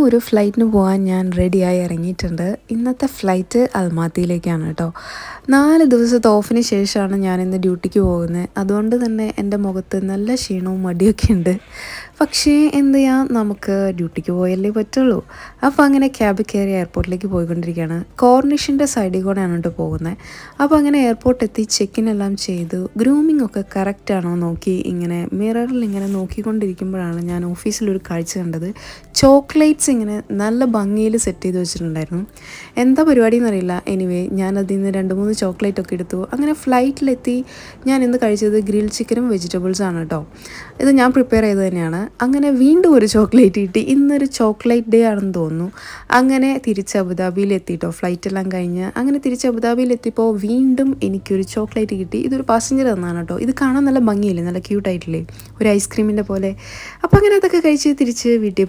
ഒരു ഫ്ലൈറ്റിന് പോകാൻ ഞാൻ റെഡിയായി ഇറങ്ങിയിട്ടുണ്ട്. ഇന്നത്തെ ഫ്ലൈറ്റ് അൽമാത്തിയിലേക്കാണ് കേട്ടോ. 4 ദിവസത്തെ ഓഫിന് ശേഷമാണ് ഞാനിന്ന് ഡ്യൂട്ടിക്ക് പോകുന്നത്. അതുകൊണ്ട് തന്നെ എൻ്റെ മുഖത്ത് നല്ല ക്ഷീണവും മടിയൊക്കെ ഉണ്ട്. പക്ഷേ എന്ത് ചെയ്യാം, നമുക്ക് ഡ്യൂട്ടിക്ക് പോയല്ലേ പറ്റുള്ളൂ. അപ്പോൾ അങ്ങനെ ക്യാബ് കയറി എയർപോർട്ടിലേക്ക് പോയിക്കൊണ്ടിരിക്കുകയാണ്. കോർണിഷിൻ്റെ സൈഡിൽ കൂടെയാണ് കേട്ടോ പോകുന്നത്. അപ്പോൾ അങ്ങനെ എയർപോർട്ട് എത്തി ചെക്കിൻ എല്ലാം ചെയ്തു. ഗ്രൂമിംഗ് ഒക്കെ കറക്റ്റ് ആണോ നോക്കി ഇങ്ങനെ മിററിൽ ഇങ്ങനെ നോക്കിക്കൊണ്ടിരിക്കുമ്പോഴാണ് ഞാൻ ഓഫീസിലൊരു കാഴ്ച കണ്ടത്. ചോക്ലേറ്റ്സ് ഇങ്ങനെ നല്ല ഭംഗിയിൽ സെറ്റ് ചെയ്ത് വെച്ചിട്ടുണ്ടായിരുന്നു. എന്താ പരിപാടി എന്നറിയില്ല. എനിവേ ഞാനതിൽ നിന്ന് 2-3 ചോക്ലേറ്റ് ഒക്കെ എടുത്തു. അങ്ങനെ ഫ്ലൈറ്റിലെത്തി ഞാൻ ഇന്ന് കഴിച്ചത് ഗ്രിൽ ചിക്കനും വെജിറ്റബിൾസാണ് കേട്ടോ. ഇത് ഞാൻ പ്രിപ്പയർ ചെയ്ത് തന്നെയാണ്. അങ്ങനെ വീണ്ടും ഒരു ചോക്ലേറ്റ് കിട്ടി. ഇന്നൊരു ചോക്ലേറ്റ് ഡേ ആണെന്ന് തോന്നുന്നു. അങ്ങനെ തിരിച്ച് അബുദാബിയിൽ എത്തിയിട്ടോ. ഫ്ലൈറ്റ് എല്ലാം കഴിഞ്ഞ് അങ്ങനെ തിരിച്ച് അബുദാബിയിൽ എത്തിയപ്പോൾ വീണ്ടും എനിക്കൊരു ചോക്ലേറ്റ് കിട്ടി. ഇതൊരു പാസഞ്ചർ തന്നാണ് കേട്ടോ. ഇത് കാണാൻ നല്ല ഭംഗിയില്ലേ, നല്ല ക്യൂട്ടായിട്ടില്ലേ, ഒരു ഐസ്ക്രീമിൻ്റെ പോലെ. അപ്പോൾ അങ്ങനെ അതൊക്കെ കഴിച്ച് തിരിച്ച് വീട്ടിൽ